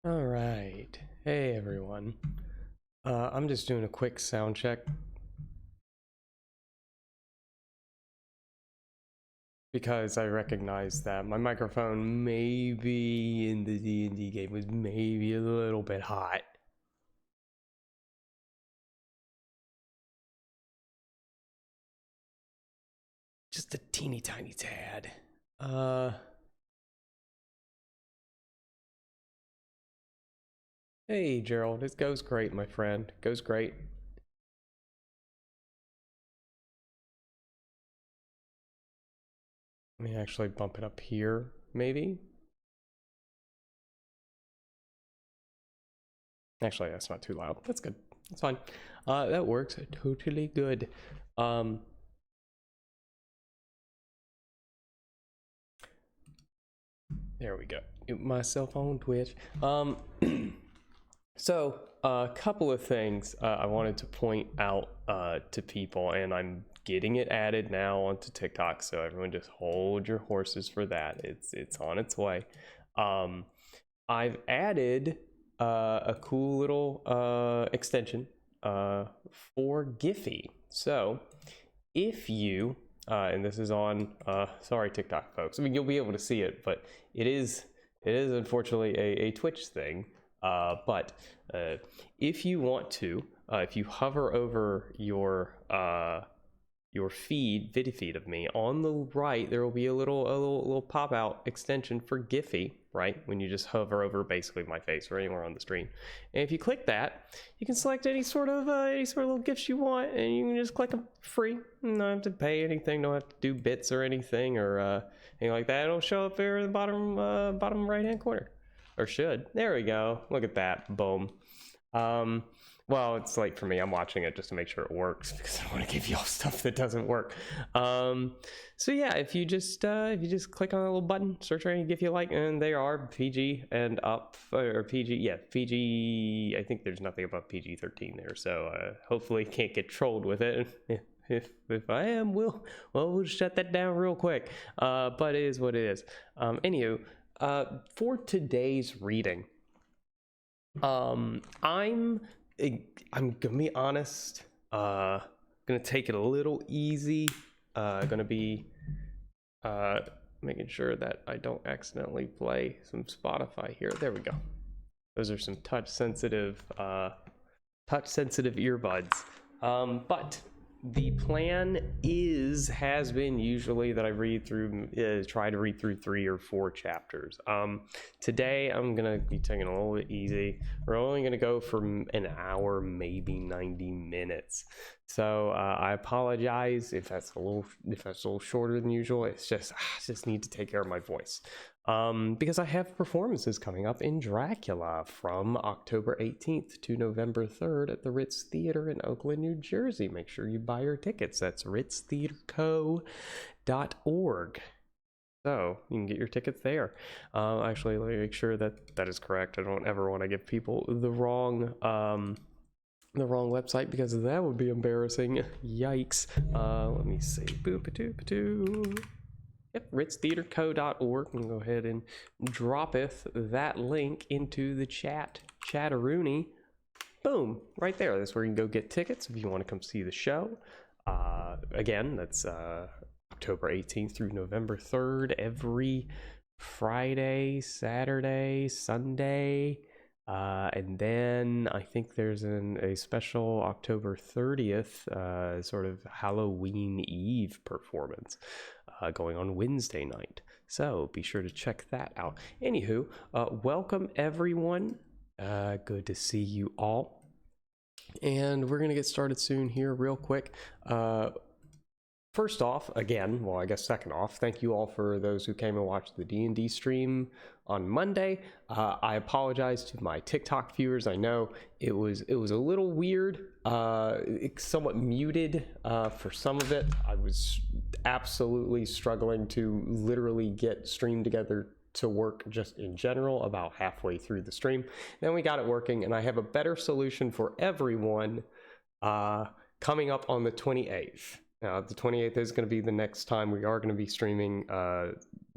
All right. Hey, everyone. I'm just doing a quick sound check because I recognize that my microphone maybe in the D&D game was maybe a little bit hot. Just a teeny tiny tad. Hey, Gerald. It goes great, my friend. Goes great. Let me actually bump it up here, maybe. Actually, that's not too loud. That's good. That's fine. That works. Totally good. There we go. Mute myself on Twitch. So a couple of things I wanted to point out to people, and I'm getting it added now onto TikTok, so everyone just hold your horses for that. It's on its way. I've added a cool little extension for Giphy. So if you and this is on sorry TikTok folks, I mean you'll be able to see it, but it is unfortunately a Twitch thing. But if you want to, if you hover over your video feed of me, on the right there will be a little pop out extension for Giphy, right? When you just hover over basically my face or anywhere on the screen, and if you click that, you can select any sort of little gifs you want, and you can just click them free. You don't have to pay anything, don't have to do bits or anything or anything like that. It'll show up there in the bottom right hand corner. Or should. There we go. Look at that. Boom. Well, it's late for me. I'm watching it just to make sure it works because I don't want to give y'all stuff that doesn't work. So yeah, if you just click on a little button, search for any GIF you like, and they are PG and up, or PG. Yeah, PG. I think there's nothing above PG-13 there, so hopefully can't get trolled with it. If I am, we'll shut that down real quick. But it is what it is. Anywho. For today's reading, I'm gonna be honest. Gonna take it a little easy. Gonna be making sure that I don't accidentally play some Spotify here. There we go. Those are some touch sensitive earbuds. But the plan has been usually that I try to read through 3 or 4 chapters. Today I'm gonna be taking it a little bit easy. We're only gonna go for an hour, maybe 90 minutes. So I apologize if that's a little shorter than usual. It's just I just need to take care of my voice. Because I have performances coming up in Dracula from October 18th to November 3rd at the Ritz Theater in Oakland, New Jersey. Make sure you buy your tickets. That's ritztheaterco.org. So you can get your tickets there. Actually, let me make sure that is correct. I don't ever want to give people the wrong website because that would be embarrassing. Yikes. Let me see. Boop-a-doop-a-doo. Yep, ritztheaterco.org. And go ahead and droppeth that link into the chatteroony. Boom, right there. That's where you can go get tickets if you want to come see the show. Again, that's October 18th through November 3rd, every Friday, Saturday, Sunday. And then I think there's a special October 30th sort of Halloween Eve performance going on Wednesday night. So be sure to check that out. Anywho, welcome everyone. Good to see you all. And we're going to get started soon here real quick. First off, again, well, I guess second off, thank you all for those who came and watched the D&D stream on Monday. I apologize to my TikTok viewers. I know it was a little weird, somewhat muted for some of it. I was absolutely struggling to literally get stream together to work just in general about halfway through the stream. Then we got it working, and I have a better solution for everyone coming up on the 28th. The 28th is going to be the next time we are going to be streaming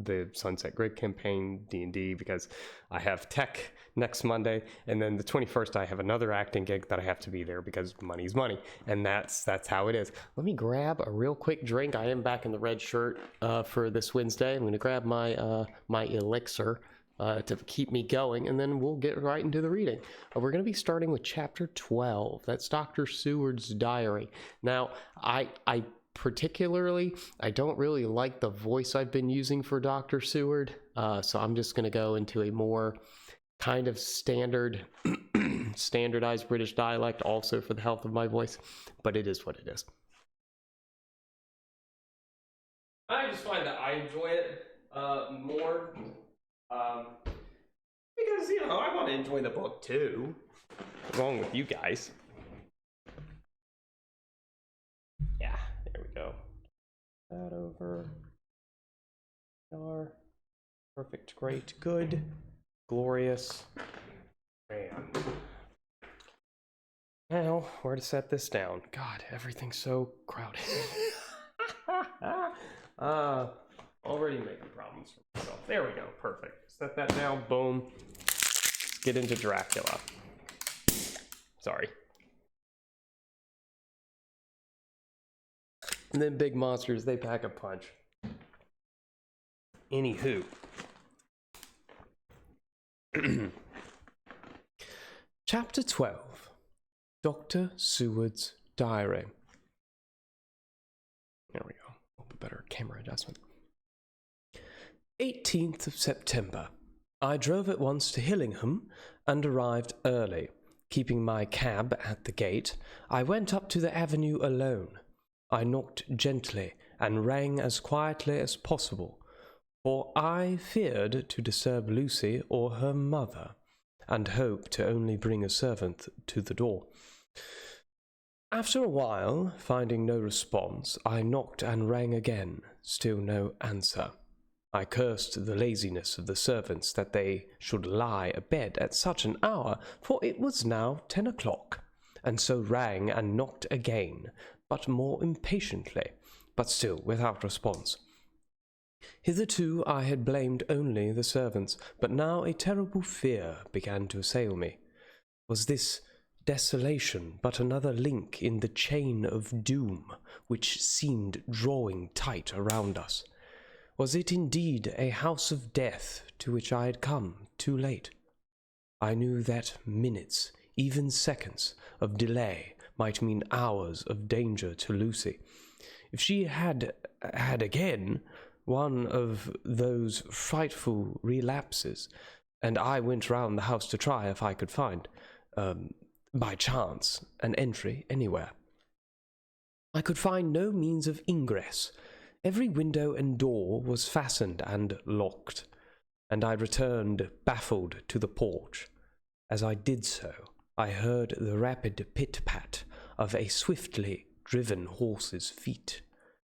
the Sunset Grid campaign D&D, because I have tech next Monday, and then the 21st I have another acting gig that I have to be there because money's money, and that's how it is. Let me grab a real quick drink. I am back in the red shirt for this Wednesday. I'm going to grab my my elixir to keep me going, and then we'll get right into the reading. We're going to be starting with chapter 12. That's Dr. Seward's diary. Now, I particularly, I don't really like the voice I've been using for Dr. Seward, so I'm just going to go into a more kind of standardized British dialect, also for the health of my voice, but it is what it is. I just find that I enjoy it more. Because, I want to enjoy the book too, along with you guys. Yeah, there we go. That over. Perfect, great, good, glorious. And now, where to set this down? God, everything's so crowded. Already making problems for myself. There we go, perfect. Set that down, boom. Let's get into Dracula. Sorry. And then big monsters, they pack a punch. Anywho. Chapter 12. Dr. Seward's diary. There we go. A better camera adjustment. 18th of September. I drove at once to Hillingham and arrived early. Keeping my cab at the gate, I went up to the avenue alone. I knocked gently and rang as quietly as possible, for I feared to disturb Lucy or her mother, and hoped to only bring a servant to the door. After a while, finding no response, I knocked and rang again, still no answer. I cursed the laziness of the servants that they should lie abed at such an hour, for it was now 10 o'clock, and so rang and knocked again, but more impatiently, but still without response. Hitherto I had blamed only the servants, but now a terrible fear began to assail me. Was this desolation but another link in the chain of doom which seemed drawing tight around us? Was it indeed a house of death to which I had come too late? I knew that minutes, even seconds, of delay might mean hours of danger to Lucy. If she had again one of those frightful relapses, and I went round the house to try if I could find, by chance, an entry anywhere. I could find no means of ingress. Every window and door was fastened and locked, and I returned baffled to the porch. As I did so, I heard the rapid pit-pat of a swiftly driven horse's feet.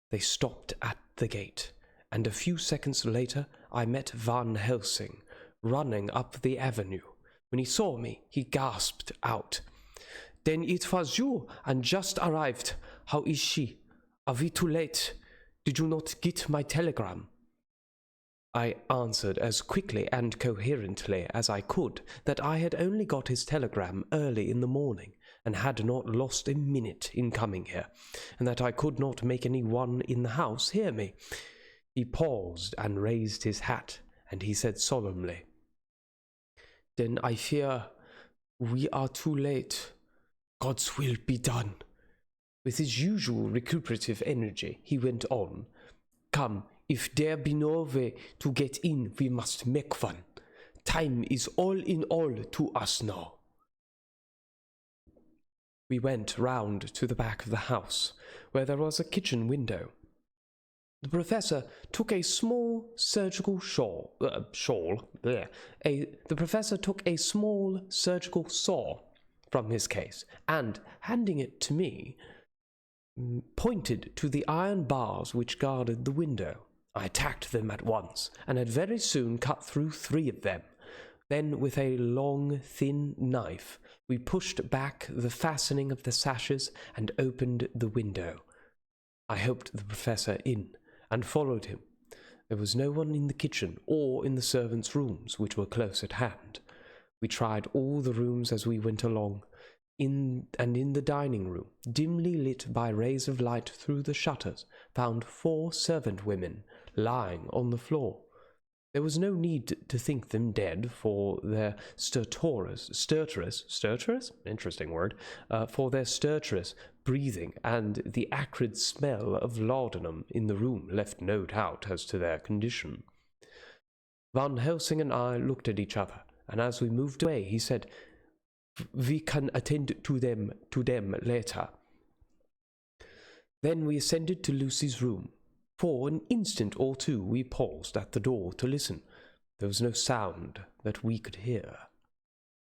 They stopped at the gate, and a few seconds later I met Van Helsing running up the avenue. When he saw me, he gasped out, "Then it was you, and just arrived. How is she? Are we too late? Did you not get my telegram?" I answered as quickly and coherently as I could that I had only got his telegram early in the morning, and had not lost a minute in coming here, and that I could not make any one in the house hear me. He paused and raised his hat, and he said solemnly, "Then I fear we are too late. God's will be done." With his usual recuperative energy, he went on, "Come, if there be no way to get in, we must make one. Time is all in all to us now." We went round to the back of the house, where there was a kitchen window. The professor took a small surgical the professor took a small surgical saw from his case, and, handing it to me, pointed to the iron bars which guarded the window. I attacked them at once, and had very soon cut through 3 of them. Then, with a long, thin knife, we pushed back the fastening of the sashes and opened the window. I helped the professor in, and followed him. There was no one in the kitchen or in the servants' rooms, which were close at hand. We tried all the rooms as we went along, in the dining room, dimly lit by rays of light through the shutters, found 4 servant women lying on the floor. There was no need to think them dead, for their stertorous, interesting word, for their stertorous breathing and the acrid smell of laudanum in the room left no doubt as to their condition. Van Helsing and I looked at each other, and as we moved away, he said, "We can attend to them later." Then we ascended to Lucy's room. For an instant or two we paused at the door to listen. There was no sound that we could hear.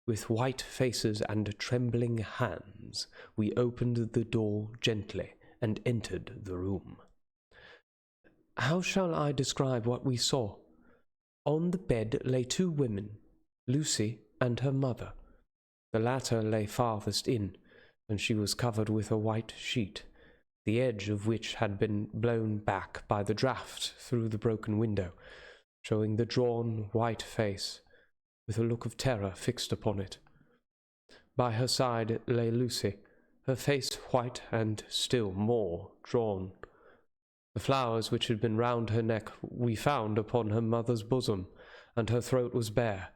With white faces and trembling hands, we opened the door gently and entered the room. How shall I describe what we saw? On the bed lay 2 women, Lucy and her mother. The latter lay farthest in, and she was covered with a white sheet, the edge of which had been blown back by the draught through the broken window, showing the drawn white face, with a look of terror fixed upon it. By her side lay Lucy, her face white and still more drawn. The flowers which had been round her neck we found upon her mother's bosom, and her throat was bare,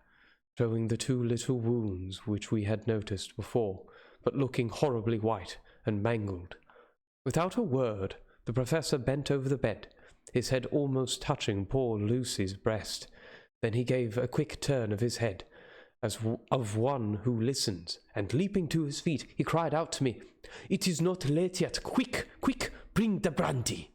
showing the 2 little wounds which we had noticed before, but looking horribly white and mangled. Without a word, the professor bent over the bed, his head almost touching poor Lucy's breast. Then he gave a quick turn of his head, as of one who listens, and leaping to his feet, he cried out to me, "It is not late yet. Quick, quick, bring the brandy."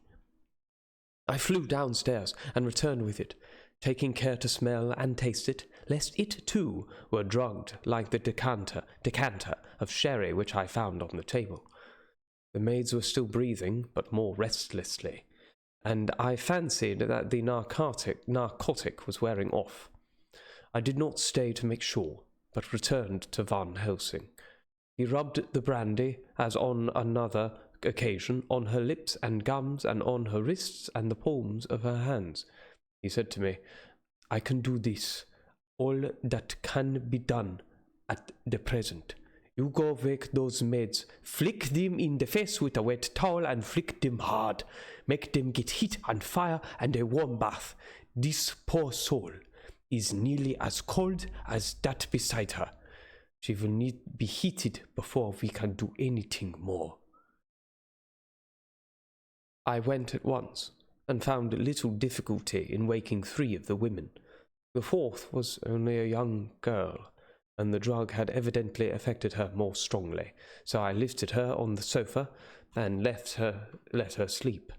I flew downstairs and returned with it, taking care to smell and taste it, lest it too were drugged like the decanter of sherry which I found on the table. The maids were still breathing, but more restlessly, and I fancied that the narcotic was wearing off. I did not stay to make sure, but returned to Van Helsing. He rubbed the brandy, as on another occasion, on her lips and gums, and on her wrists and the palms of her hands. He said to me, "I can do this, all that can be done at the present. You go wake those maids, flick them in the face with a wet towel and flick them hard. Make them get heat and fire and a warm bath. This poor soul is nearly as cold as that beside her. She will need be heated before we can do anything more." I went at once, and found little difficulty in waking 3 of the women. The 4th was only a young girl, and the drug had evidently affected her more strongly, so I lifted her on the sofa and let her sleep.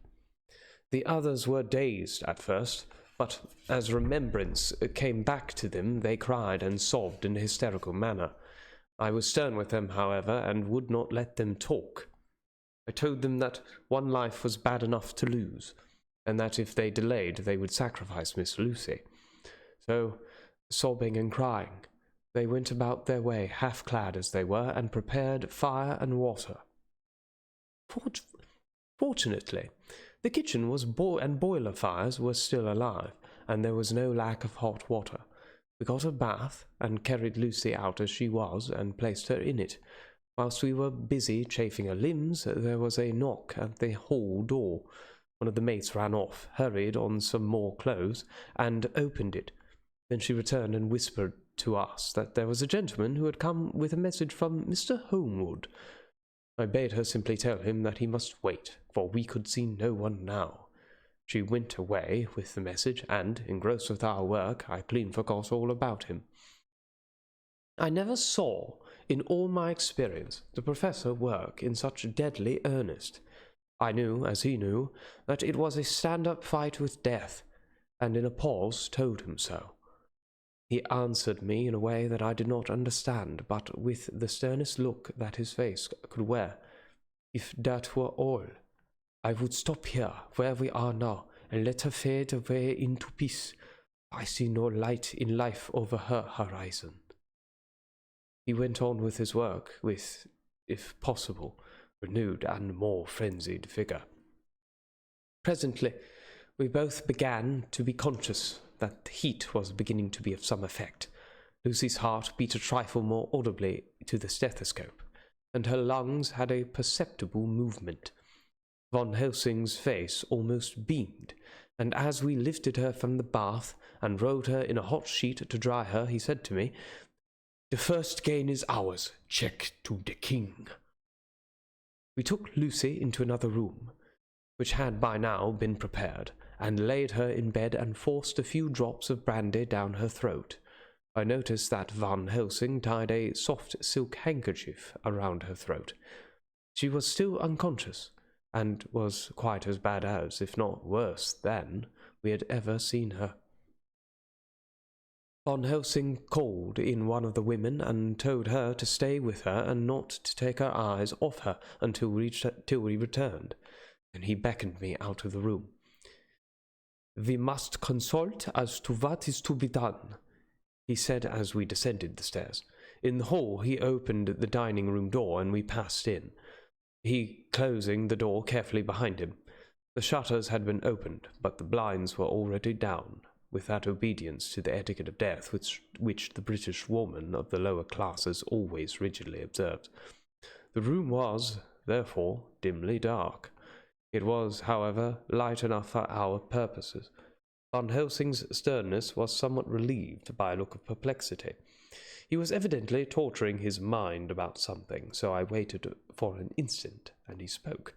The others were dazed at first, but as remembrance came back to them, they cried and sobbed in a hysterical manner. I was stern with them, however, and would not let them talk. I told them that one life was bad enough to lose, and that if they delayed, they would sacrifice Miss Lucy. So, sobbing and crying, they went about their way, half-clad as they were, and prepared fire and water. Fortunately, the kitchen was and boiler fires were still alive, and there was no lack of hot water. We got a bath, and carried Lucy out as she was, and placed her in it. Whilst we were busy chafing her limbs, there was a knock at the hall door. One of the maids ran off, hurried on some more clothes, and opened it. Then she returned and whispered to us that there was a gentleman who had come with a message from Mr. Holmwood. I bade her simply tell him that he must wait, for we could see no one now. She went away with the message, and, engrossed with our work, I clean forgot all about him. I never saw, in all my experience, the professor work in such deadly earnest. I knew, as he knew, that it was a stand-up fight with death, and in a pause told him so. He answered me in a way that I did not understand, but with the sternest look that his face could wear. If that were all, I would stop here, where we are now, and let her fade away into peace. I see no light in life over her horizon. He went on with his work with, if possible, renewed and more frenzied vigor. Presently, we both began to be conscious that the heat was beginning to be of some effect. Lucy's heart beat a trifle more audibly to the stethoscope, and her lungs had a perceptible movement. Von Helsing's face almost beamed, and as we lifted her from the bath and rolled her in a hot sheet to dry her, he said to me, "The first gain is ours. Check to the king." We took Lucy into another room, which had by now been prepared, and laid her in bed and forced a few drops of brandy down her throat. I noticed that Van Helsing tied a soft silk handkerchief around her throat. She was still unconscious, and was quite as bad as, if not worse than, we had ever seen her. Van Helsing called in one of the women and told her to stay with her and not to take her eyes off her until we returned, and he beckoned me out of the room. "We must consult as to what is to be done," he said as we descended the stairs. In the hall he opened the dining-room door and we passed in, he closing the door carefully behind him. The shutters had been opened, but the blinds were already down, with that obedience to the etiquette of death which the British woman of the lower classes always rigidly observed. The room was, therefore, dimly dark. It was, however, light enough for our purposes. Van Helsing's sternness was somewhat relieved by a look of perplexity. He was evidently torturing his mind about something, so I waited for an instant, and he spoke.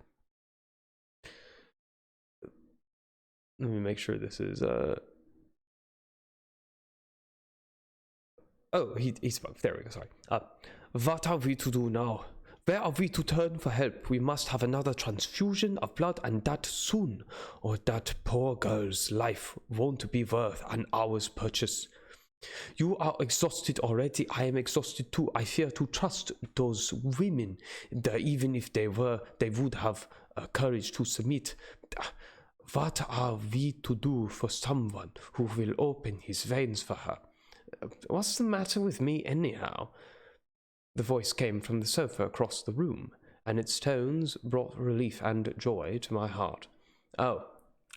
Let me make sure this is, Oh, he spoke. There we go, sorry. What are we to do now? Where are we to turn for help? We must have another transfusion of blood, and that soon, or that poor girl's life won't be worth an hour's purchase. You are exhausted already. I am exhausted too. I fear to trust those women, even if they would have courage to submit. What are we to do for someone who will open his veins for her? What's the matter with me, anyhow? The voice came from the sofa across the room, and its tones brought relief and joy to my heart. Oh,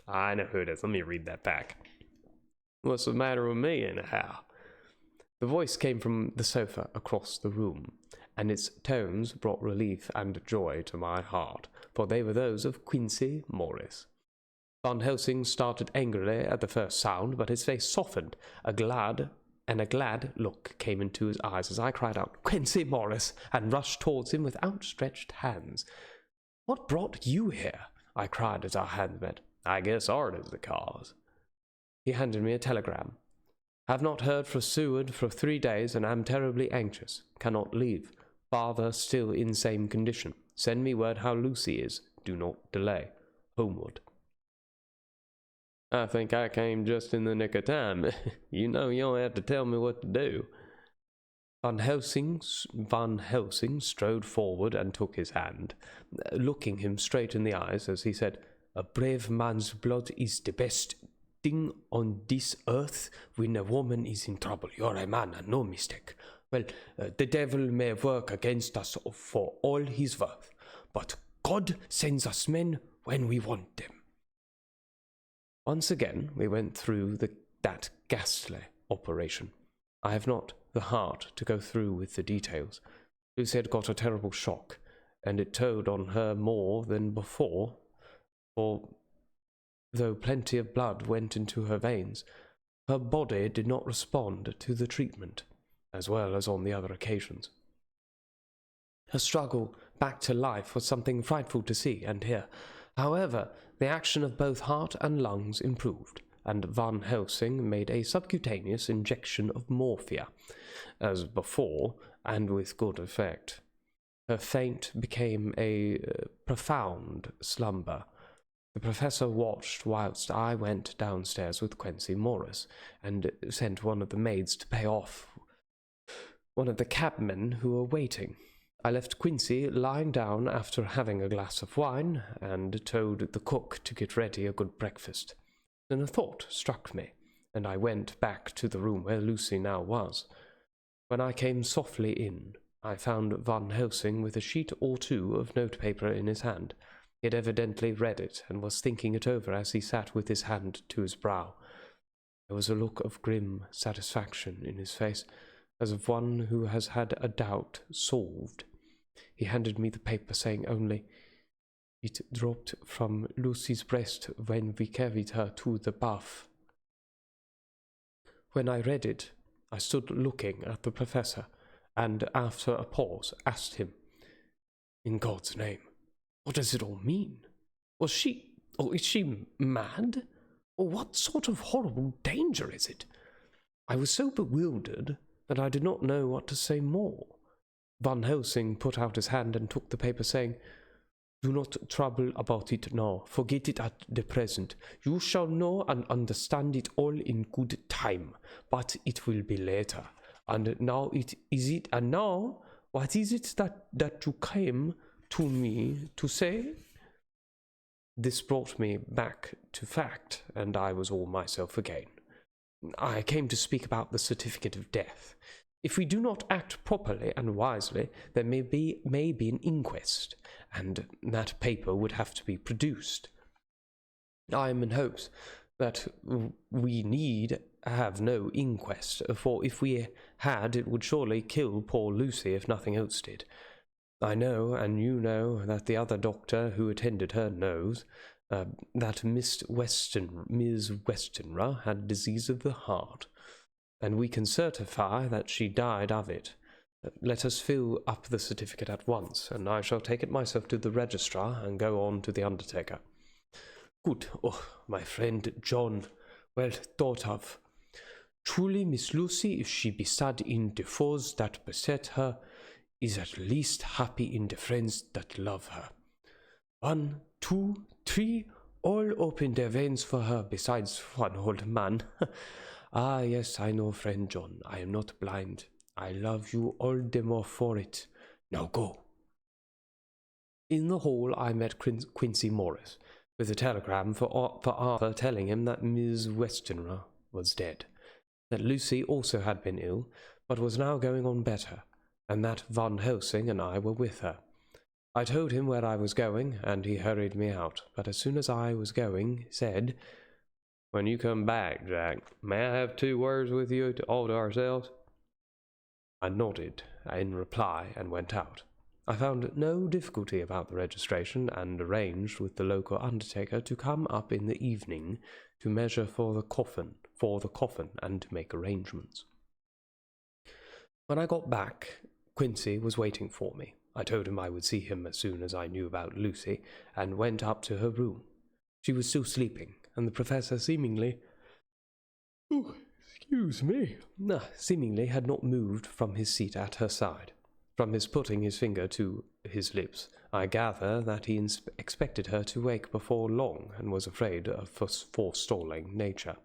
I know who it is. Let me read that back. What's the matter with me, anyhow? The voice came from the sofa across the room, and its tones brought relief and joy to my heart, for they were those of Quincy Morris. Van Helsing started angrily at the first sound, but his face softened. A glad look came into his eyes as I cried out, "Quincy Morris!" and rushed towards him with outstretched hands. "What brought you here?" I cried as our hands met. "I guess art is the cause." He handed me a telegram. "Have not heard from Seward for 3 days and am terribly anxious. Cannot leave. Father still in same condition. Send me word how Lucy is. Do not delay. Homeward." I think I came just in the nick of time. You know you don't have to tell me what to do. Van Helsing strode forward and took his hand, looking him straight in the eyes as he said, "A brave man's blood is the best thing on this earth when a woman is in trouble. You're a man, and no mistake. Well, the devil may work against us for all he's worth, but God sends us men when we want them." Once again, we went through that ghastly operation. I have not the heart to go through with the details. Lucy had got a terrible shock, and it told on her more than before, for though plenty of blood went into her veins, her body did not respond to the treatment, as well as on the other occasions. Her struggle back to life was something frightful to see and hear. However, the action of both heart and lungs improved, and Van Helsing made a subcutaneous injection of morphia, as before, and with good effect. Her faint became a profound slumber. The professor watched whilst I went downstairs with Quincy Morris, and sent one of the maids to pay off one of the cabmen who were waiting. I left Quincy lying down after having a glass of wine, and told the cook to get ready a good breakfast. Then a thought struck me, and I went back to the room where Lucy now was. When I came softly in, I found Van Helsing with a sheet or two of notepaper in his hand. He had evidently read it, and was thinking it over as he sat with his hand to his brow. There was a look of grim satisfaction in his face, as of one who has had a doubt solved. He handed me the paper, saying only, "It dropped from Lucy's breast when we carried her to the bath." When I read it, I stood looking at the professor, and after a pause asked him, "In God's name, what does it all mean? Is she mad? Or what sort of horrible danger is it?" I was so bewildered that I did not know what to say more. Van Helsing put out his hand and took the paper, saying, "Do not trouble about it now. Forget it at the present. You shall know and understand it all in good time, but it will be later. And now and now, what is it that you came to me to say?" This brought me back to fact, and I was all myself again. "I came to speak about the certificate of death. If we do not act properly and wisely, there may be an inquest, and that paper would have to be produced. I am in hopes that we need have no inquest, for if we had, it would surely kill poor Lucy if nothing else did. I know, and you know, that the other doctor who attended her knows, that Miss Westenra had disease of the heart, and we can certify that she died of it. Let us fill up the certificate at once, and I shall take it myself to the registrar and go on to the undertaker." "Good. Oh, my friend John, well thought of. Truly, Miss Lucy, if she be sad in the foes that beset her, is at least happy in the friends that love her. 1, 2, 3, all open their veins for her, besides one old man. Ah, yes, I know, friend John, I am not blind. I love you all the more for it. Now go." In the hall I met Quincy Morris, with a telegram for Arthur telling him that Miss Westenra was dead, that Lucy also had been ill, but was now going on better, and that Van Helsing and I were with her. I told him where I was going, and he hurried me out, but as soon as I was going, said, "When you come back, Jack, may I have 2 words with you all to ourselves?" I nodded in reply and went out. I found no difficulty about the registration, and arranged with the local undertaker to come up in the evening to measure for the coffin, and to make arrangements. When I got back, Quincy was waiting for me. I told him I would see him as soon as I knew about Lucy, and went up to her room. She was still sleeping, and the professor seemingly had not moved from his seat at her side. From his putting his finger to his lips, I gather that he expected her to wake before long, and was afraid of forestalling nature.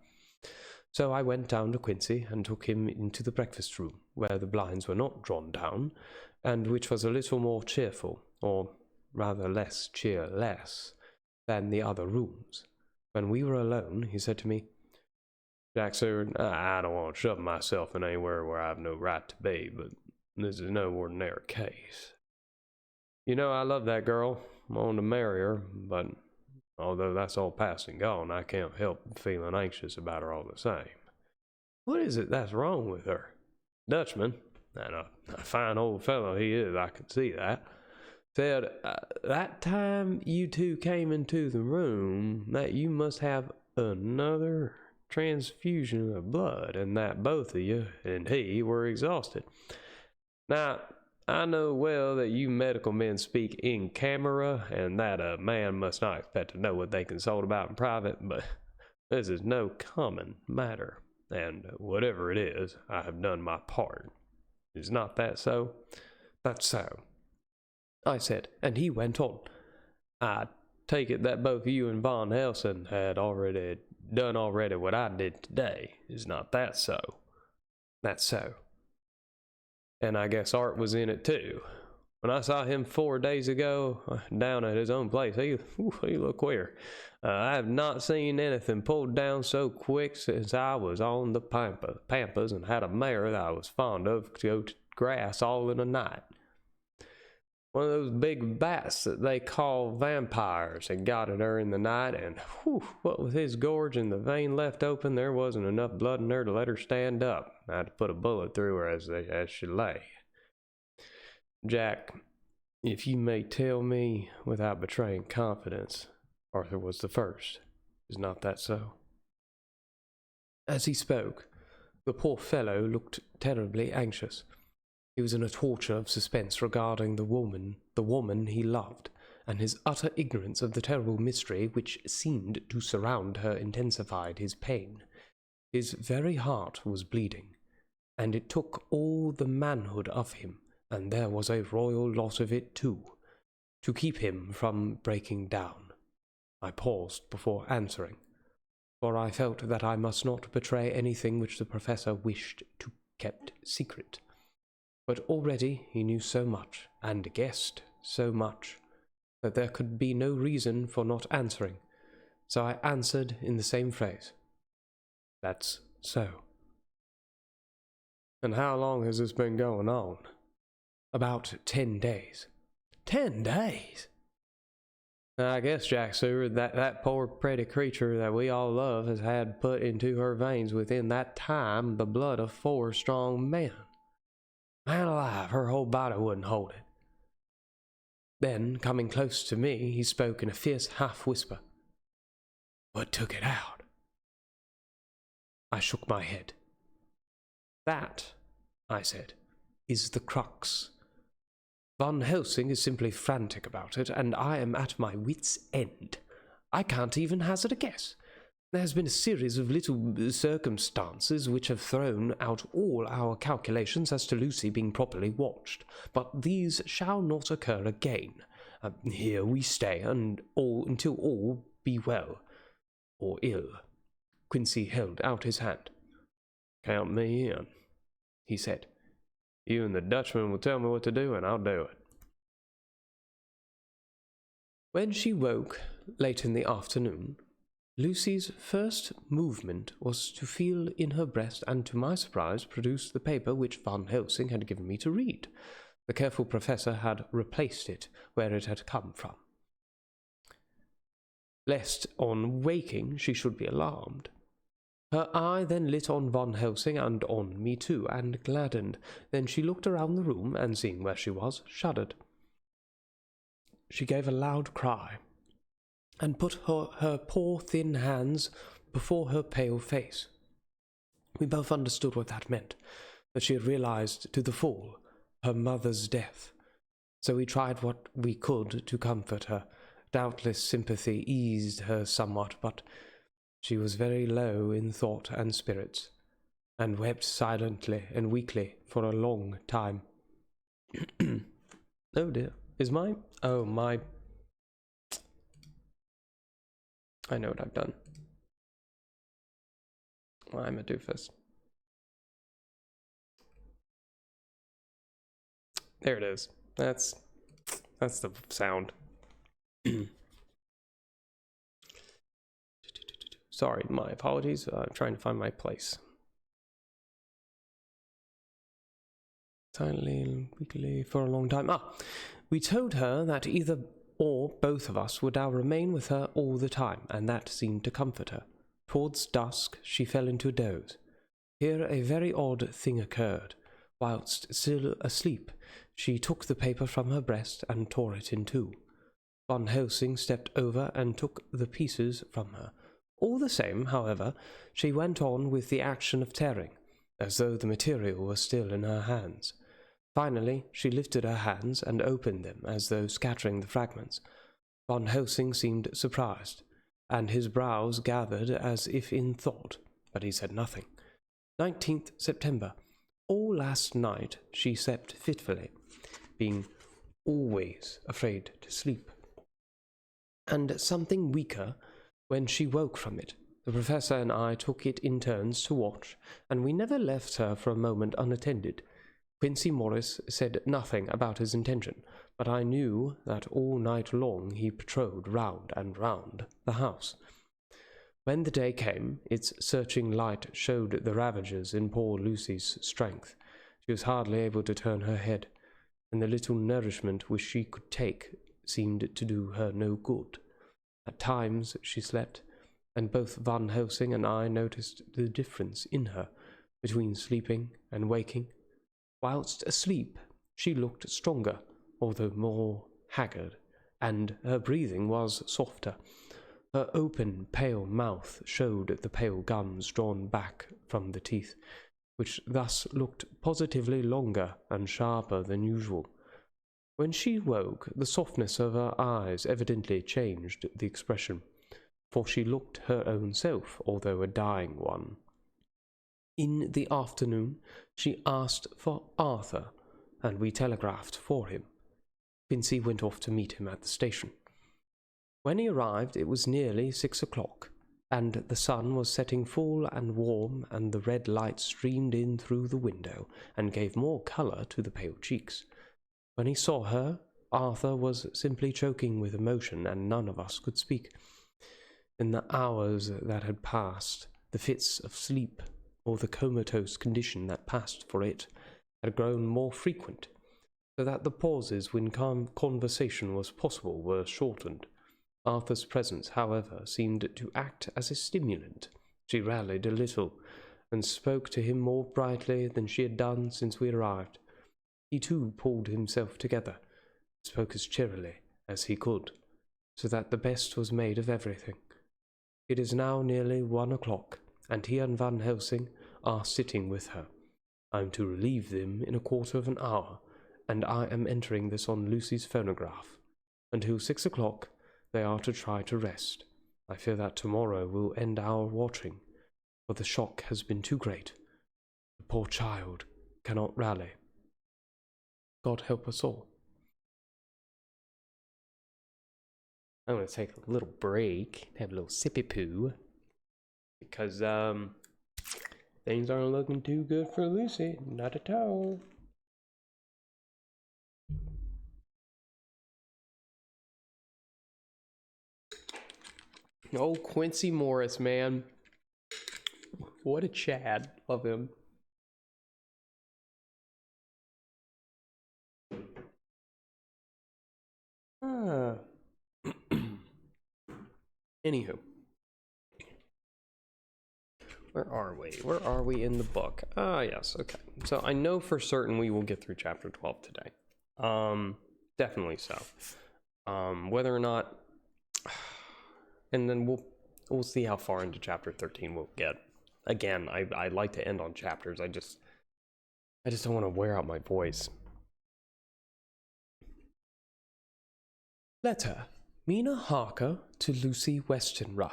So I went down to Quincy and took him into the breakfast room, where the blinds were not drawn down, and which was a little more cheerful, or rather less cheerless, than the other rooms. When we were alone, he said to me, "Jack, sir, I don't want to shove myself in anywhere where I've no right to be, but this is no ordinary case. You know, I love that girl. I want to marry her, but although that's all past and gone, I can't help feeling anxious about her all the same. What is it that's wrong with her? Dutchman, and a fine old fellow he is, I can see that, said that time you 2 came into the room that you must have another transfusion of blood, and that both of you and he were exhausted. Now, I know well that you medical men speak in camera, and that a man must not expect to know what they consult about in private, but this is no common matter, and whatever it is, I have done my part. Is not that so?" "That's so," I said, and he went on. "I take it that both you and Von Helsing had done what I did today. Is not that so?" "That's so." "And I guess Art was in it too. When I saw him 4 days ago down at his own place, he looked queer. I have not seen anything pulled down so quick since I was on the pampas and had a mare that I was fond of to go to grass all in a night." One of those big bats that they call vampires had got at her in the night, and whew, what with his gorge and the vein left open, there wasn't enough blood in her to let her stand up. I had to put a bullet through her as she lay. Jack, if you may tell me without betraying confidence, Arthur was the first. Is not that so? As he spoke, the poor fellow looked terribly anxious. He was in a torture of suspense regarding the woman he loved, and his utter ignorance of the terrible mystery which seemed to surround her intensified his pain. His very heart was bleeding, and it took all the manhood of him, and there was a royal lot of it too, to keep him from breaking down. I paused before answering, for I felt that I must not betray anything which the professor wished to kept secret. But already he knew so much, and guessed so much, that there could be no reason for not answering, so I answered in the same phrase. That's so. And how long has this been going on? About 10 days. 10 days? I guess, Jack Seward, that poor pretty creature that we all love has had put into her veins within that time the blood of 4 strong men. Man alive, her whole body wouldn't hold it. Then, coming close to me, he spoke in a fierce half-whisper. What took it out? I shook my head. That, I said, is the crux. Von Helsing is simply frantic about it, and I am at my wits' end. I can't even hazard a guess. There has been a series of little circumstances which have thrown out all our calculations as to Lucy being properly watched, but these shall not occur again. Here we stay until all be well, or ill. Quincy held out his hand. Count me in, he said. You and the Dutchman will tell me what to do, and I'll do it. When she woke, late in the afternoon, Lucy's first movement was to feel in her breast and, to my surprise, produce the paper which Van Helsing had given me to read. The careful professor had replaced it where it had come from, lest on waking she should be alarmed. Her eye then lit on Van Helsing and on me too, and gladdened. Then she looked around the room, and seeing where she was, shuddered. She gave a loud cry, and put her poor thin hands before her pale face. We both understood what that meant, that she had realized to the full her mother's death. So we tried what we could to comfort her. Doubtless sympathy eased her somewhat, but she was very low in thought and spirits, and wept silently and weakly for a long time. Oh dear, is my... oh, my... I know what I've done. I'm a doofus. There it is. That's the sound. Sorry, my apologies. I'm trying to find my place. Silently, weakly, for a long time. We told her that either or both of us would now remain with her all the time, and that seemed to comfort her. Towards dusk, she fell into a doze. Here a very odd thing occurred. Whilst still asleep, she took the paper from her breast and tore it in two. Van Helsing stepped over and took the pieces from her. All the same, however, she went on with the action of tearing, as though the material was still in her hands. Finally, she lifted her hands and opened them, as though scattering the fragments. Van Helsing seemed surprised, and his brows gathered as if in thought, but he said nothing. 19th September. All last night she slept fitfully, being always afraid to sleep, and something weaker when she woke from it. The professor and I took it in turns to watch, and we never left her for a moment unattended. Quincy Morris said nothing about his intention, but I knew that all night long he patrolled round and round the house. When the day came, its searching light showed the ravages in poor Lucy's strength. She was hardly able to turn her head. and the little nourishment which she could take seemed to do her no good. At times she slept, and both Van Helsing and I noticed the difference in her between sleeping and waking. Whilst asleep, she looked stronger, although more haggard, and her breathing was softer. Her open, pale mouth showed the pale gums drawn back from the teeth, which thus looked positively longer and sharper than usual. When she woke, the softness of her eyes evidently changed the expression, for she looked her own self, although a dying one. In the afternoon, she asked for Arthur, and we telegraphed for him. Quincy went off to meet him at the station. When he arrived, it was nearly 6 o'clock, and the sun was setting full and warm, and the red light streamed in through the window and gave more colour to the pale cheeks. When he saw her, Arthur was simply choking with emotion, and none of us could speak. In the hours that had passed, the fits of sleep, or the comatose condition that passed for it, had grown more frequent, so that the pauses when conversation was possible were shortened. Arthur's presence, however, seemed to act as a stimulant. She rallied a little, and spoke to him more brightly than she had done since we arrived. He too pulled himself together, spoke as cheerily as he could, so that the best was made of everything. It is now nearly 1 o'clock, and he and Van Helsing are sitting with her. I am to relieve them in a quarter of an hour, and I am entering this on Lucy's phonograph. Until 6 o'clock, they are to try to rest. I fear that tomorrow will end our watching, for the shock has been too great. The poor child cannot rally. God help us all. I'm going to take a little break, have a little sippy poo, because things aren't looking too good for Lucy, not at all. Oh, Quincy Morris, man. What a Chad. Love him. Anywho. Where are we? Where are we in the book? Ah, yes, okay. So I know for certain we will get through chapter 12 today. Definitely so. Whether or not... And then we'll see how far into chapter 13 we'll get. Again, I like to end on chapters. I just don't want to wear out my voice. Letter. Mina Harker to Lucy Westenra.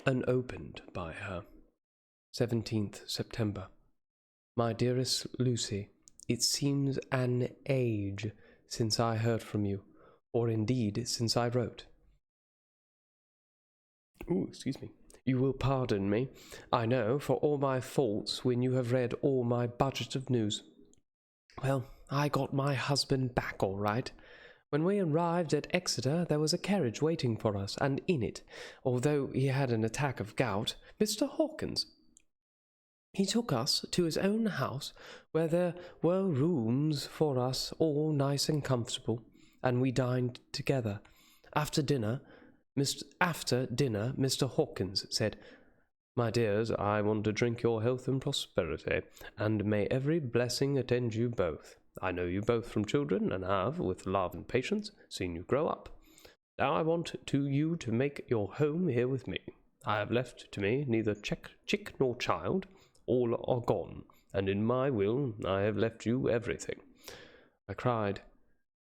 Unopened by her. 17th September. My dearest Lucy, it seems an age since I heard from you, or indeed since I wrote. Ooh, excuse me. You will pardon me, I know, for all my faults when you have read all my budget of news. Well, I got my husband back all right. When we arrived at Exeter, there was a carriage waiting for us, and in it, although he had an attack of gout, Mr. Hawkins. He took us to his own house, where there were rooms for us all nice and comfortable, and we dined together. After dinner, Mr. Hawkins said, My dears, I want to drink your health and prosperity, and may every blessing attend you both. I know you both from children, and have, with love and patience, seen you grow up. Now I want you to make your home here with me. I have left to me neither chick nor child. All are gone, and in my will I have left you everything. I cried,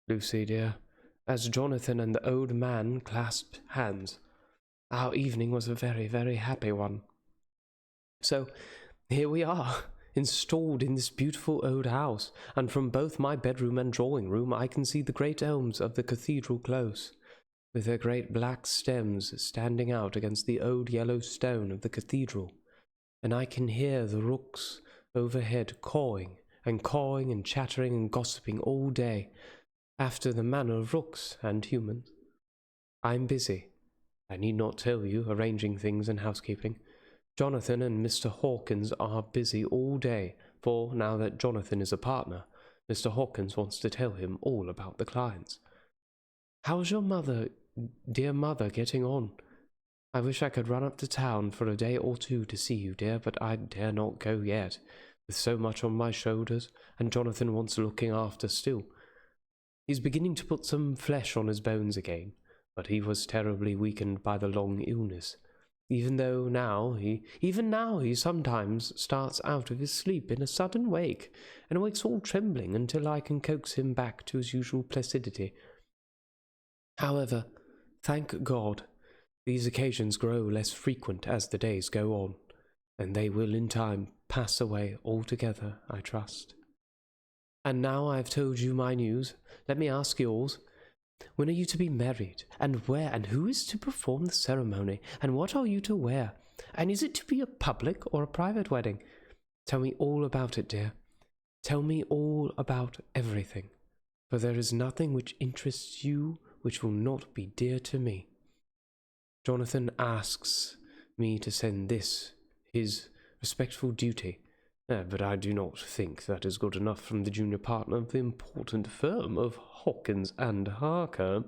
Lucy, dear, as Jonathan and the old man clasped hands. Our evening was a very, very happy one. So, here we are, installed in this beautiful old house, and from both my bedroom and drawing-room I can see the great elms of the cathedral close, with their great black stems standing out against the old yellow stone of the cathedral, and I can hear the rooks overhead cawing and chattering and gossiping all day, after the manner of rooks and humans. I am busy, I need not tell you, arranging things and housekeeping. Jonathan and Mr. Hawkins are busy all day, for now that Jonathan is a partner, Mr. Hawkins wants to tell him all about the clients. How's your dear mother, getting on? I wish I could run up to town for a day or two to see you, dear, but I dare not go yet, with so much on my shoulders, and Jonathan wants looking after still. He's beginning to put some flesh on his bones again, but he was terribly weakened by the long illness. Even now he sometimes starts out of his sleep in a sudden wake, and wakes all trembling until I can coax him back to his usual placidity. However, thank God, these occasions grow less frequent as the days go on, and they will in time pass away altogether, I trust. And now I have told you my news, let me ask yours. When are you to be married, and where, and who is to perform the ceremony, and what are you to wear, and is it to be a public or a private wedding? Tell me all about it, dear. Tell me all about everything, for there is nothing which interests you which will not be dear to me. Jonathan asks me to send this, his respectful duty, but I do not think that is good enough from the junior partner of the important firm of Hawkins and Harker.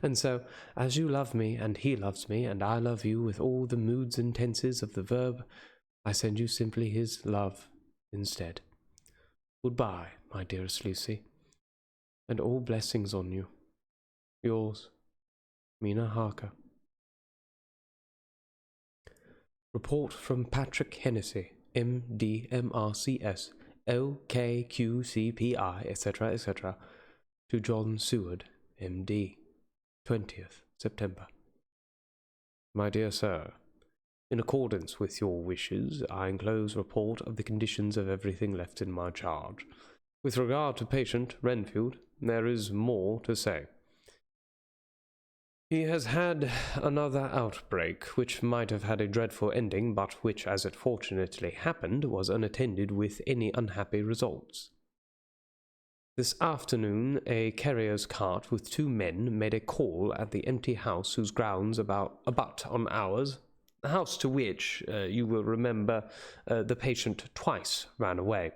And so, as you love me, and he loves me, and I love you with all the moods and tenses of the verb, I send you simply his love instead. Goodbye, my dearest Lucy, and all blessings on you. Yours, Mina Harker. Report from Patrick Hennessy, M.D., M.R.C.S., L.K.Q.C.P.I., etc., etc., to John Seward, M.D., 20th September. My dear sir, in accordance with your wishes, I enclose report of the conditions of everything left in my charge. With regard to patient Renfield, there is more to say. He has had another outbreak, which might have had a dreadful ending, but which, as it fortunately happened, was unattended with any unhappy results. This afternoon, a carrier's cart with 2 men made a call at the empty house whose grounds abut on ours, a house to which, you will remember, the patient twice ran away.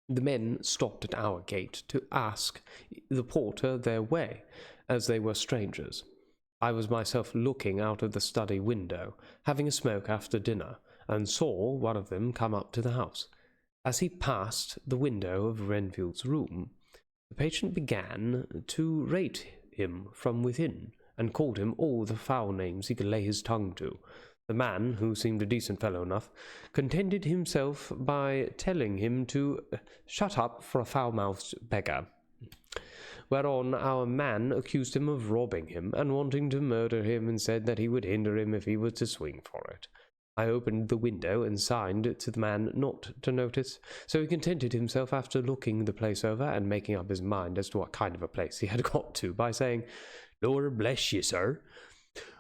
The men stopped at our gate to ask the porter their way, as they were strangers. I was myself looking out of the study window, having a smoke after dinner, and saw one of them come up to the house. As he passed the window of Renfield's room, the patient began to rate him from within, and called him all the foul names he could lay his tongue to. The man, who seemed a decent fellow enough, contented himself by telling him to shut up for a foul-mouthed beggar. Whereon our man accused him of robbing him, and wanting to murder him, and said that he would hinder him if he were to swing for it. I opened the window and signed to the man not to notice, so he contented himself after looking the place over and making up his mind as to what kind of a place he had got to, by saying, "Lord bless you, sir,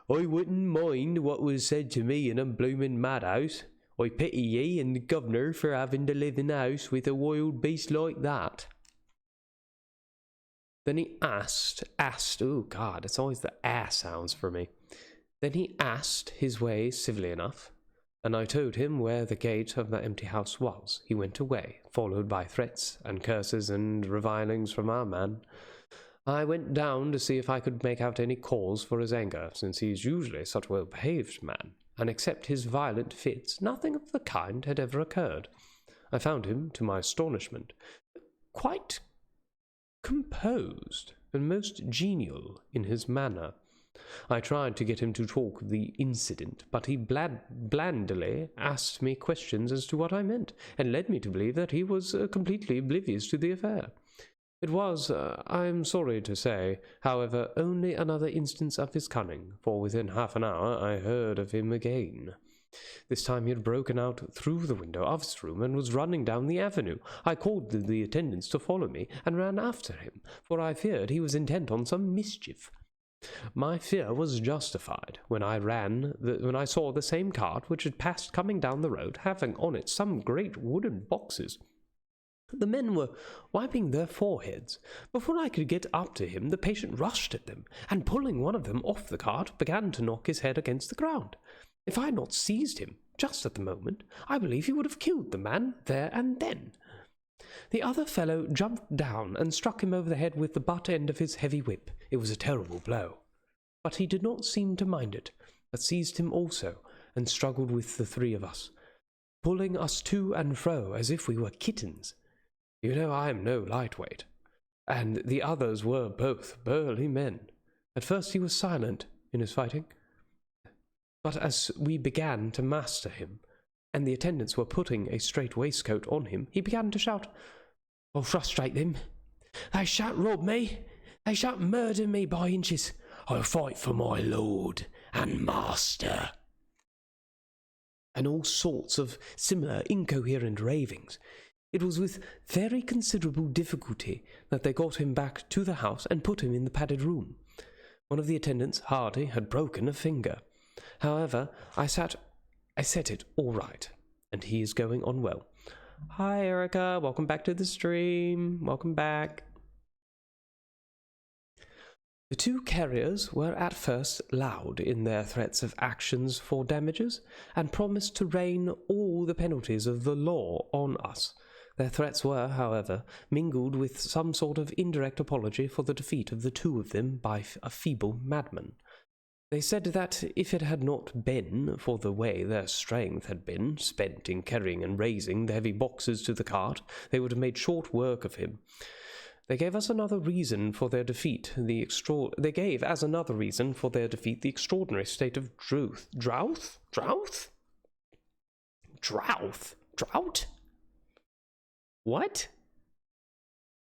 I wouldn't mind what was said to me in a bloomin' madhouse. I pity ye and the governor for having to live in a house with a wild beast like that." Then he asked, oh God, it's always the ass sounds for me. Then he asked his way civilly enough, and I told him where the gate of the empty house was. He went away, followed by threats and curses and revilings from our man. I went down to see if I could make out any cause for his anger, since he is usually such a well-behaved man, and except his violent fits, nothing of the kind had ever occurred. I found him, to my astonishment, quite composed and most genial in his manner. I tried to get him to talk of the incident, but he blandly asked me questions as to what I meant, and led me to believe that he was completely oblivious to the affair. It was, I am sorry to say, however, only another instance of his cunning, for within half an hour I heard of him again. This time he had broken out through the window of his room and was running down the avenue. I called the attendants to follow me, and ran after him, for I feared he was intent on some mischief. My fear was justified when I saw the same cart which had passed coming down the road, having on it some great wooden boxes. The men were wiping their foreheads. Before I could get up to him, the patient rushed at them, and pulling one of them off the cart, began to knock his head against the ground. If I had not seized him just at the moment, I believe he would have killed the man there and then. The other fellow jumped down and struck him over the head with the butt end of his heavy whip. It was a terrible blow. But he did not seem to mind it, but seized him also, and struggled with the three of us, pulling us to and fro as if we were kittens. You know I am no lightweight, and the others were both burly men. At first he was silent in his fighting, but as we began to master him, and the attendants were putting a straight waistcoat on him, he began to shout, "I'll frustrate them. They shan't rob me. They shan't murder me by inches. I'll fight for my lord and master." And all sorts of similar incoherent ravings. It was with very considerable difficulty that they got him back to the house and put him in the padded room. One of the attendants, Hardy, had broken a finger. However, I set it all right, and he is going on well. Hi, Erica. Welcome back to the stream. Welcome back. The two carriers were at first loud in their threats of actions for damages, and promised to rain all the penalties of the law on us. Their threats were, however, mingled with some sort of indirect apology for the defeat of the two of them by a feeble madman. They said that if it had not been for the way their strength had been spent in carrying and raising the heavy boxes to the cart, they would have made short work of him. They gave as another reason for their defeat the extraordinary state of drought. What?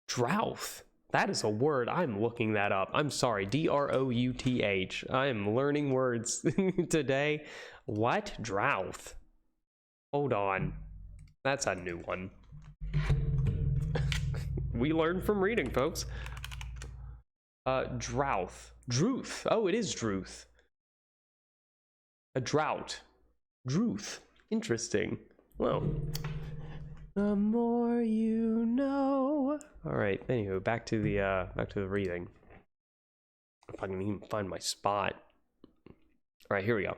Drouth. That is a word. I'm looking that up. I'm sorry. Drouth. I am learning words today. What? Drouth. Hold on. That's a new one. We learn from reading, folks. Drouth. Druth. Oh, it is Druth. A drought. Druth. Interesting. Well, the more you know. All right. Anywho, back to the reading. If I can even find my spot. All right, here we go.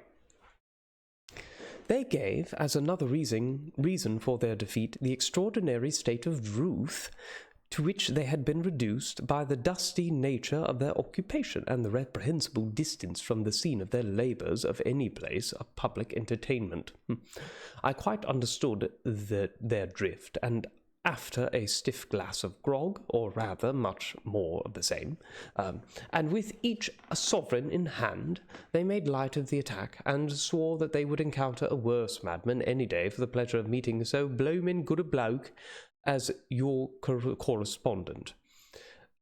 They gave as another reason for their defeat the extraordinary state of drouth to which they had been reduced by the dusty nature of their occupation and the reprehensible distance from the scene of their labours of any place of public entertainment. I quite understood their drift, and after a stiff glass of grog, or rather much more of the same, and with each a sovereign in hand, they made light of the attack, and swore that they would encounter a worse madman any day for the pleasure of meeting so bloomin' good a bloke as your correspondent.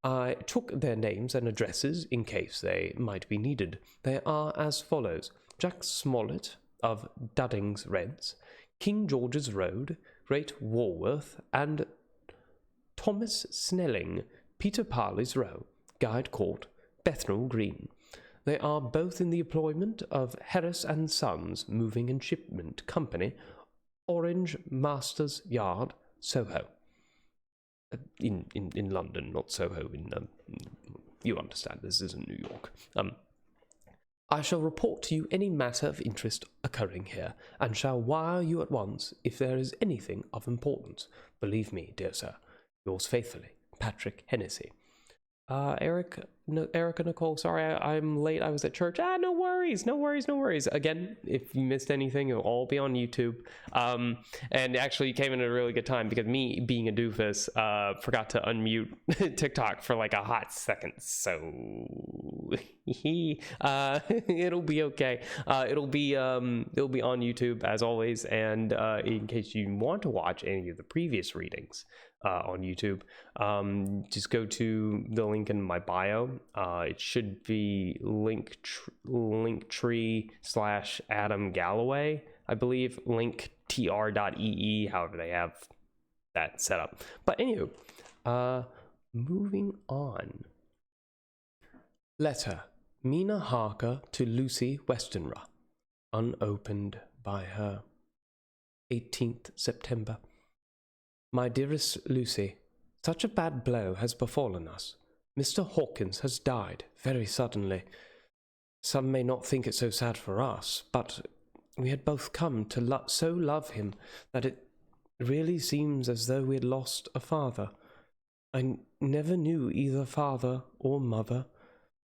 I took their names and addresses in case they might be needed. They are as follows: Jack Smollett of Dudding's Rents, King George's Road, Great Walworth, and Thomas Snelling, Peter Parley's Row, Guide Court, Bethnal Green. They are both in the employment of Harris and Sons Moving and Shipment Company, Orange Masters Yard, Soho. In London, not Soho. You understand, this isn't New York. I shall report to you any matter of interest occurring here, and shall wire you at once if there is anything of importance. Believe me, dear sir, yours faithfully, Patrick Hennessy. Erica Nicole, sorry I'm late. I was at church. No worries. Again, if you missed anything, it'll all be on YouTube. And actually, you came in at a really good time because me, being a doofus, forgot to unmute TikTok for like a hot second. So it'll be okay. It'll be on YouTube as always. And in case you want to watch any of the previous readings on YouTube, just go to the link in my bio. It should be linktree/Adam Galloway, I believe, linktr.ee, however they have that set up. But anywho, moving on. Letter, Mina Harker to Lucy Westenra, unopened by her. 18th September. My dearest Lucy, such a bad blow has befallen us. Mr. Hawkins has died very suddenly. Some may not think it so sad for us, but we had both come to so love him that It really seems as though we had lost a father. I never knew either father or mother,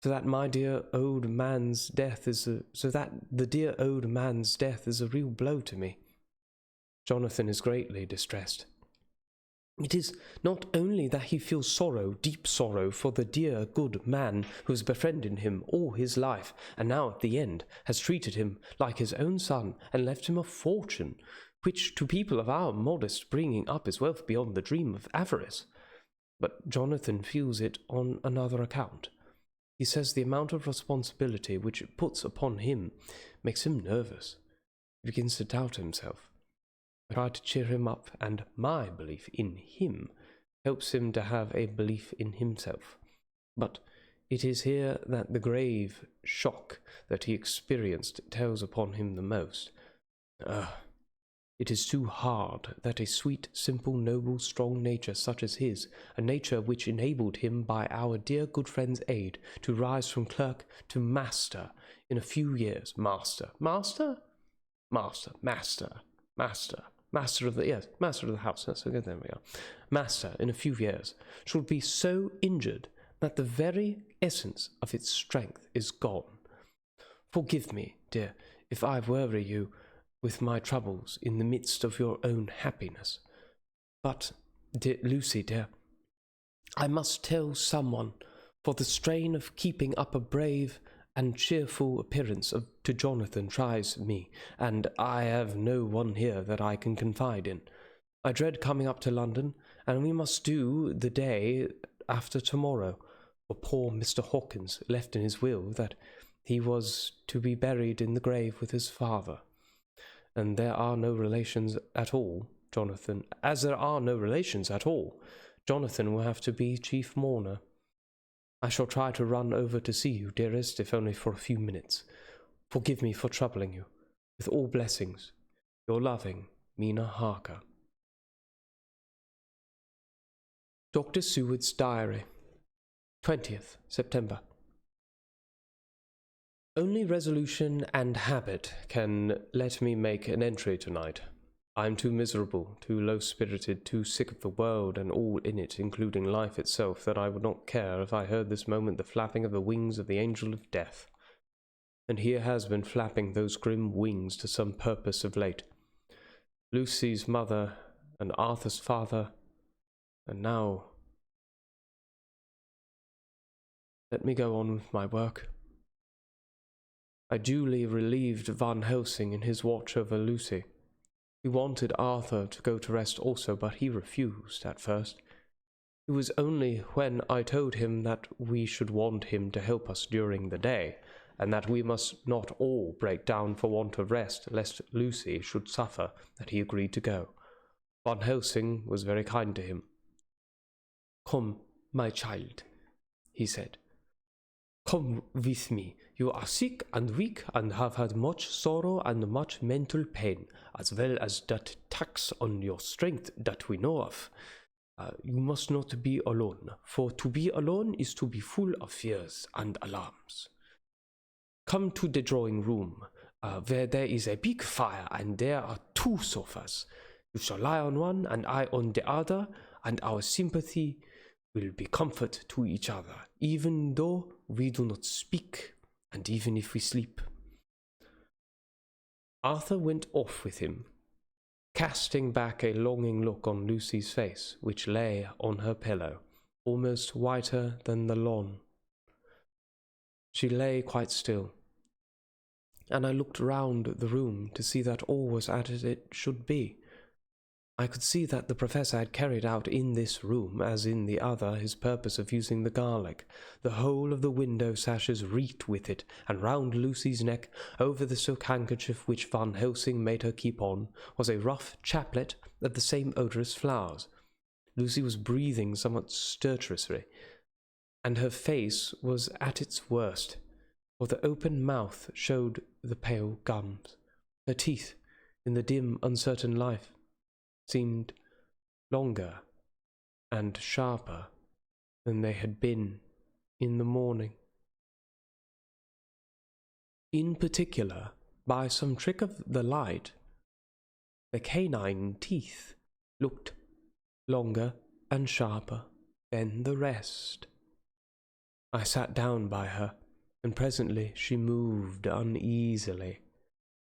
so that the dear old man's death is a real blow to me. Jonathan is greatly distressed. It is not only that he feels sorrow, deep sorrow, for the dear good man who has befriended him all his life, and now at the end has treated him like his own son, and left him a fortune, which to people of our modest bringing up is wealth beyond the dream of avarice. But Jonathan feels it on another account. He says the amount of responsibility which it puts upon him makes him nervous. He begins to doubt himself. I try to cheer him up, and my belief in him helps him to have a belief in himself. But it is here that the grave shock that he experienced tells upon him the most. It is too hard that a sweet, simple, noble, strong nature such as his, a nature which enabled him by our dear good friend's aid to rise from clerk to master in a few years, master of the house, there we go, master in a few years, should be so injured that the very essence of its strength is gone. Forgive me, dear, if I worry you with my troubles in the midst of your own happiness. But, dear Lucy, dear, I must tell someone, for the strain of keeping up a brave and cheerful appearance to Jonathan tries me, and I have no one here that I can confide in. I dread coming up to London, and we must do the day after tomorrow, for poor Mr. Hawkins left in his will that he was to be buried in the grave with his father. And there are no relations at all, Jonathan. As there are no relations at all, Jonathan will have to be chief mourner. I shall try to run over to see you, dearest, if only for a few minutes. Forgive me for troubling you. With all blessings, your loving Mina Harker. Dr. Seward's Diary, 20th September. Only resolution and habit can let me make an entry tonight. I am too miserable, too low-spirited, too sick of the world and all in it, including life itself, that I would not care if I heard this moment the flapping of the wings of the angel of death. And he has been flapping those grim wings to some purpose of late. Lucy's mother and Arthur's father, and now... Let me go on with my work. I duly relieved Van Helsing in his watch over Lucy. He wanted Arthur to go to rest also, but he refused at first. It was only when I told him that we should want him to help us during the day, and that we must not all break down for want of rest, lest Lucy should suffer, that he agreed to go. Van Helsing was very kind to him. "Come, my child," he said. "Come with me. You are sick and weak, and have had much sorrow and much mental pain, as well as that tax on your strength that we know of. You must not be alone, for to be alone is to be full of fears and alarms. Come to the drawing room, where there is a big fire, and there are 2 sofas. You shall lie on one, and I on the other, and our sympathy will be comfort to each other, even though we do not speak, and even if we sleep." Arthur went off with him, casting back a longing look on Lucy's face, which lay on her pillow, almost whiter than the lawn. She lay quite still, and I looked round the room to see that all was as it should be. I could see that the professor had carried out in this room, as in the other, his purpose of using the garlic. The whole of the window sashes reeked with it, and round Lucy's neck, over the silk handkerchief which Van Helsing made her keep on, was a rough chaplet of the same odorous flowers. Lucy was breathing somewhat stertorously, and her face was at its worst, for the open mouth showed the pale gums. Her teeth, in the dim, uncertain light, seemed longer and sharper than they had been in the morning. In particular, by some trick of the light, the canine teeth looked longer and sharper than the rest. I sat down by her, and presently she moved uneasily.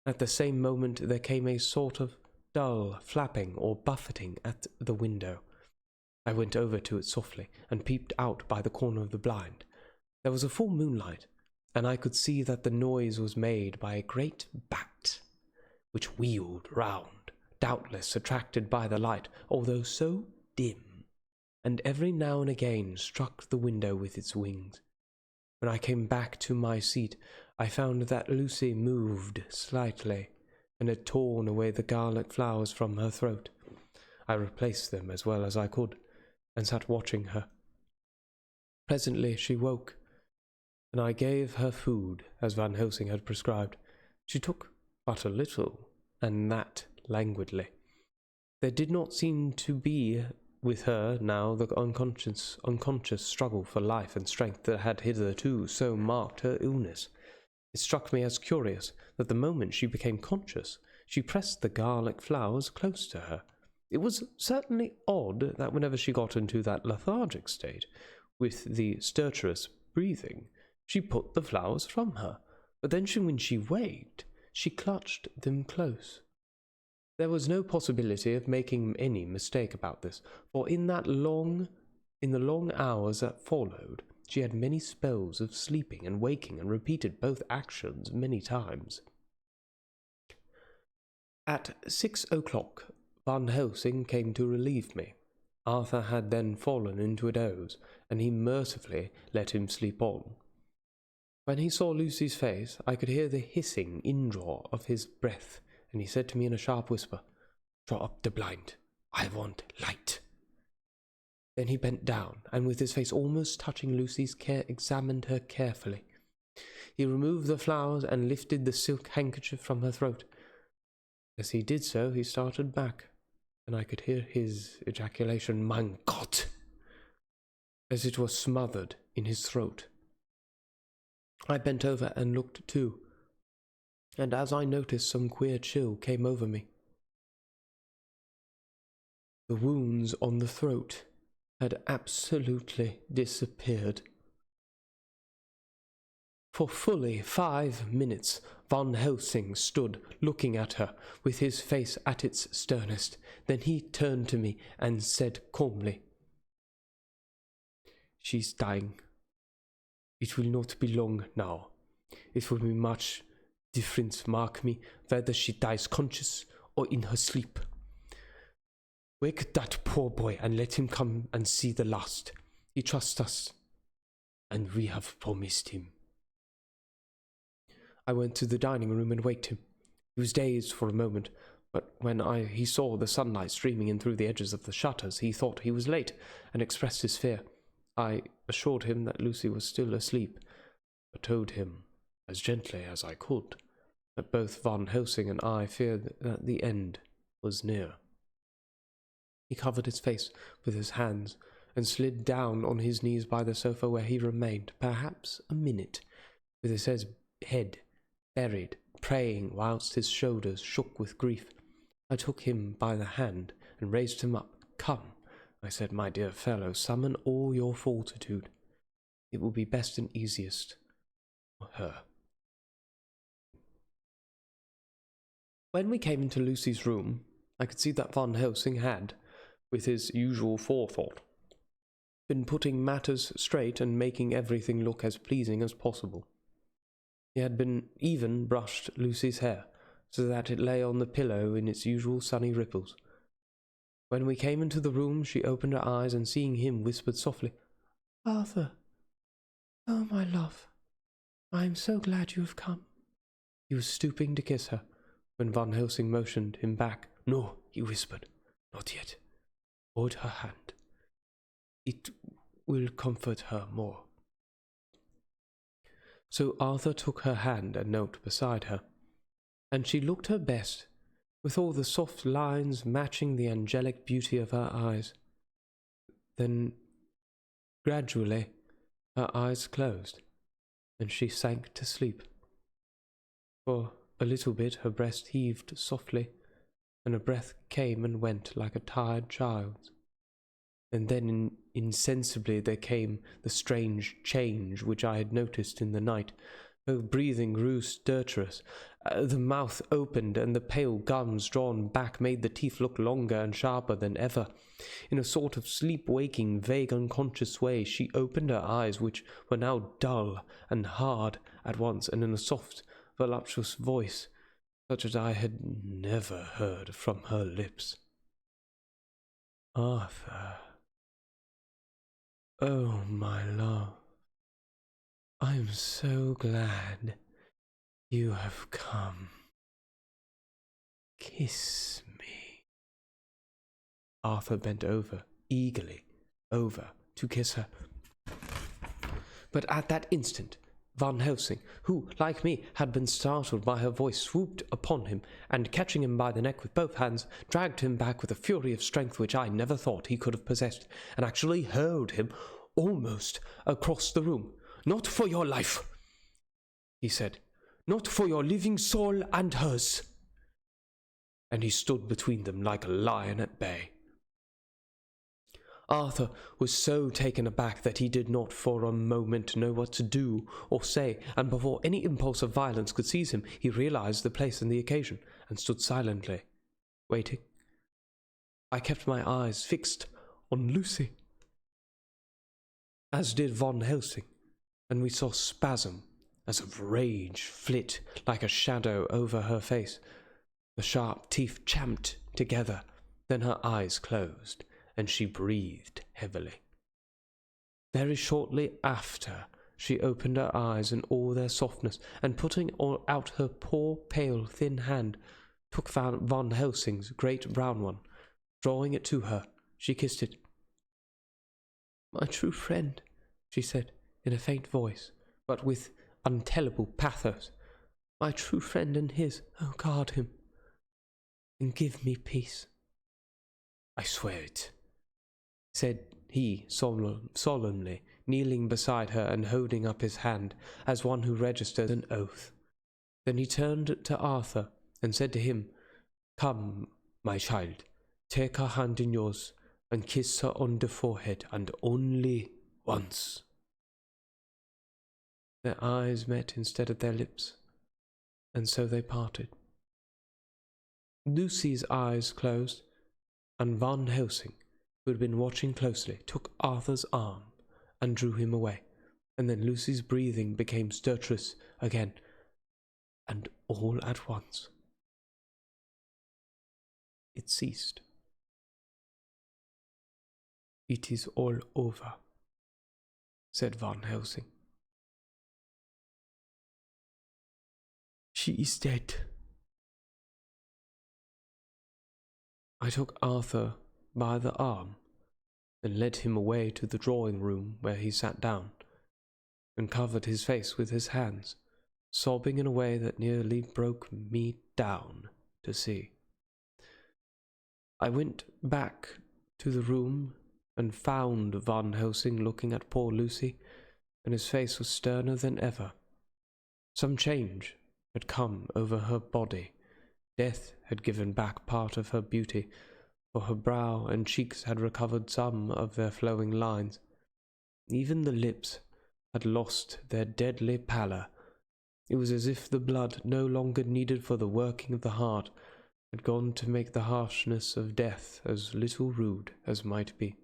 At the same moment there came a sort of dull flapping or buffeting at the window. I went over to it softly, and peeped out by the corner of the blind. There was a full moonlight, and I could see that the noise was made by a great bat, which wheeled round, doubtless attracted by the light, although so dim, and every now and again struck the window with its wings. When I came back to my seat, I found that Lucy moved slightly, and had torn away the garlic flowers from her throat. I replaced them as well as I could, and sat watching her. Presently she woke, and I gave her food as Van Helsing had prescribed. She took but a little, and that languidly. There did not seem to be with her now the unconscious struggle for life and strength that had hitherto so marked her illness. It struck me as curious that the moment she became conscious, she pressed the garlic flowers close to her. It was certainly odd that whenever she got into that lethargic state, with the stertorous breathing, she put the flowers from her, but then when she waked, she clutched them close. There was no possibility of making any mistake about this, for in the long hours that followed, she had many spells of sleeping and waking, and repeated both actions many times. At 6 o'clock, Van Helsing came to relieve me. Arthur had then fallen into a doze, and he mercifully let him sleep on. When he saw Lucy's face, I could hear the hissing indraw of his breath, and he said to me in a sharp whisper, "Draw up the blind. I want light." Then he bent down, and with his face almost touching Lucy's, examined her carefully. He removed the flowers and lifted the silk handkerchief from her throat. As he did so, he started back, and I could hear his ejaculation, "Mein Gott!" as it was smothered in his throat. I bent over and looked too, and as I noticed, some queer chill came over me. The wounds on the throat had absolutely disappeared. For fully 5 minutes, Van Helsing stood looking at her, with his face at its sternest. Then he turned to me and said calmly, "She's dying. It will not be long now. It will be much different, mark me, whether she dies conscious or in her sleep. Wake that poor boy and let him come and see the last. He trusts us, and we have promised him." I went to the dining room and waked him. He was dazed for a moment, but when he saw the sunlight streaming in through the edges of the shutters, he thought he was late, and expressed his fear. I assured him that Lucy was still asleep, but told him, as gently as I could, that both Van Helsing and I feared that the end was near. He covered his face with his hands, and slid down on his knees by the sofa, where he remained, perhaps a minute, with his head buried, praying, whilst his shoulders shook with grief. I took him by the hand, and raised him up. "Come," I said, "my dear fellow, summon all your fortitude. It will be best and easiest for her." When we came into Lucy's room, I could see that Van Helsing had, with his usual forethought, been putting matters straight and making everything look as pleasing as possible. He had been even brushed Lucy's hair, so that it lay on the pillow in its usual sunny ripples. When we came into the room, she opened her eyes, and seeing him, whispered softly, "Arthur, oh my love, I am so glad you have come." He was stooping to kiss her, when Van Helsing motioned him back. "No," he whispered, "not yet. Hold her hand. It will comfort her more." So Arthur took her hand and knelt beside her, and she looked her best, with all the soft lines matching the angelic beauty of her eyes. Then, gradually, her eyes closed, and she sank to sleep. For a little bit her breast heaved softly, and a breath came and went like a tired child's. And then insensibly there came the strange change which I had noticed in the night. Her breathing grew stertorous. The mouth opened, and the pale gums drawn back made the teeth look longer and sharper than ever. In a sort of sleep-waking, vague, unconscious way, she opened her eyes, which were now dull and hard at once, and in a soft, voluptuous voice, such as I had never heard from her lips. "Arthur, oh, my love, I am so glad you have come. Kiss me." Arthur bent eagerly over, to kiss her. But at that instant, Van Helsing, who, like me, had been startled by her voice, swooped upon him, and catching him by the neck with both hands, dragged him back with a fury of strength which I never thought he could have possessed, and actually hurled him almost across the room. "Not for your life," he said. "Not for your living soul and hers." And he stood between them like a lion at bay. Arthur was so taken aback that he did not for a moment know what to do or say, and before any impulse of violence could seize him, he realized the place and the occasion, and stood silently, waiting. I kept my eyes fixed on Lucy, as did Van Helsing, and we saw spasm as of rage flit like a shadow over her face. The sharp teeth champed together, then her eyes closed, and she breathed heavily. Very shortly after, she opened her eyes in all their softness, and putting out her poor, pale, thin hand, took Van Helsing's great brown one. Drawing it to her, she kissed it. "My true friend," she said, in a faint voice, but with untellable pathos. "My true friend and his, oh, guard him, and give me peace." "I swear it," said he solemnly, kneeling beside her and holding up his hand as one who registers an oath. Then he turned to Arthur and said to him, "Come, my child, take her hand in yours and kiss her on the forehead, and only once." Their eyes met instead of their lips, and so they parted. Lucy's eyes closed, and Van Helsing, who had been watching closely, took Arthur's arm and drew him away, and then Lucy's breathing became stertorous again, and all at once it ceased. "It is all over," said Van Helsing. "She is dead." I took Arthur by the arm and led him away to the drawing-room, where he sat down and covered his face with his hands, sobbing in a way that nearly broke me down to see. I went back to the room and found Van Helsing looking at poor Lucy, and his face was sterner than ever. Some change had come over her body. Death had given back part of her beauty, for her brow and cheeks had recovered some of their flowing lines. Even the lips had lost their deadly pallor. It was as if the blood, no longer needed for the working of the heart, had gone to make the harshness of death as little rude as might be.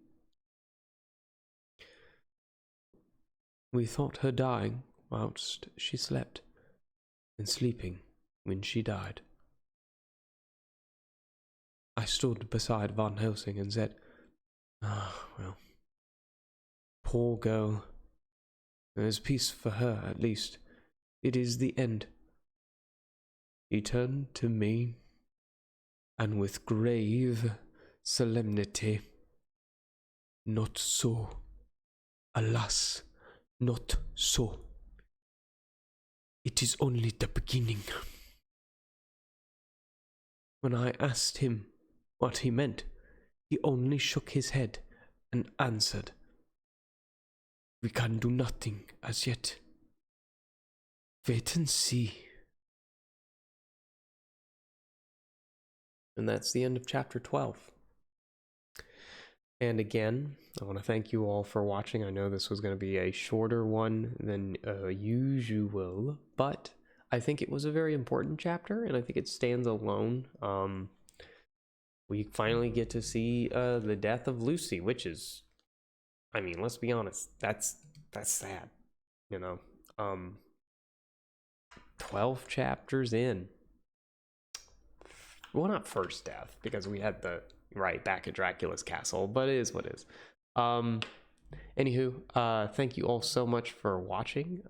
We thought her dying whilst she slept, and sleeping when she died. I stood beside Van Helsing and said, Well, poor girl. There's peace for her, at least. It is the end." He turned to me, and with grave solemnity, "Not so. Alas, not so. It is only the beginning." When I asked him what he meant, he only shook his head and answered, "We can do nothing as yet. Wait and see." And that's the end of chapter 12. And again, I want to thank you all for watching. I know this was going to be a shorter one than usual, but I think it was a very important chapter, and I think it stands alone. We finally get to see the death of Lucy, which is, I mean, let's be honest, that's sad, you know. 12 chapters in. Well, not first death, because we had the right back at Dracula's castle, but it is what it is. Anywho, thank you all so much for watching,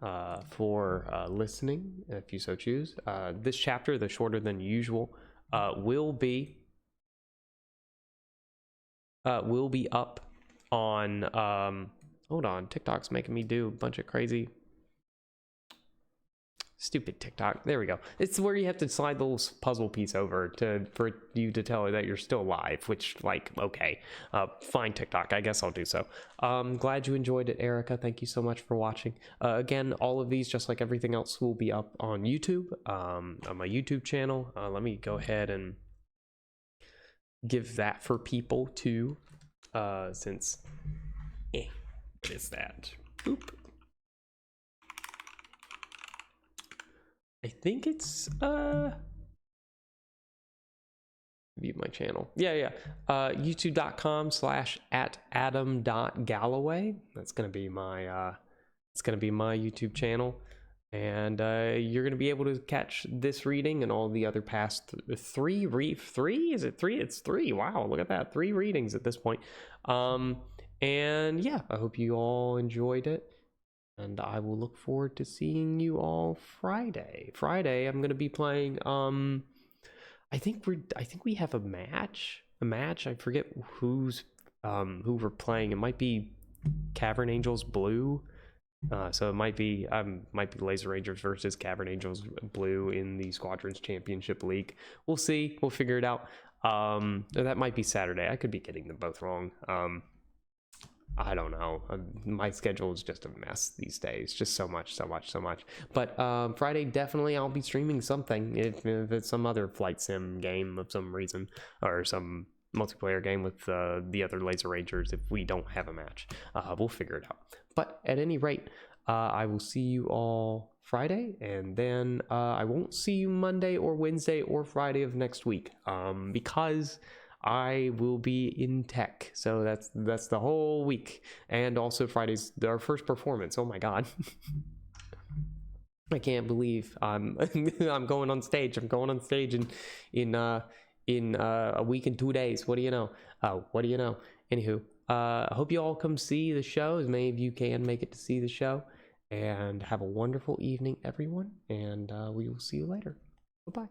for listening, if you so choose. This chapter, the shorter than usual, will be up on hold on, TikTok's making me do a bunch of crazy stupid TikTok. There we go. It's where you have to slide the little puzzle piece over for you to tell her that you're still live, which, like, okay, fine, TikTok, I guess I'll do so. Glad you enjoyed it, Erica. Thank you so much for watching. Again, all of these, just like everything else, will be up on YouTube, on my YouTube channel. Let me go ahead and give that for people too, since what is that? Boop. I think it's view my channel. Yeah. youtube.com/@adam.galloway. That's gonna be my it's gonna be my YouTube channel, and you're gonna be able to catch this reading and all the other past three. Is it three? It's three. Wow, look at that, 3 readings at this point. And yeah, I hope you all enjoyed it. And I will look forward to seeing you all Friday. I'm gonna be playing. I think we have a match. I forget who we're playing. It might be Cavern Angels Blue. So it might be Laser Rangers versus Cavern Angels Blue in the Squadrons Championship League. We'll see. We'll figure it out. That might be Saturday. I could be getting them both wrong. I don't know. My schedule is just a mess these days. Just so much. But Friday, definitely I'll be streaming something. If it's some other flight sim game of some reason, or some multiplayer game with the other Laser Rangers, if we don't have a match. We'll figure it out. But at any rate, I will see you all Friday, and then I won't see you Monday or Wednesday or Friday of next week, because I will be in tech. So that's the whole week. And also Friday's our first performance. Oh my god. I can't believe I'm going on stage. I'm going on stage in a week and 2 days. What do you know? Anywho, I hope you all come see the show, as many of you can make it to see the show. And have a wonderful evening, everyone. And we will see you later. Bye-bye.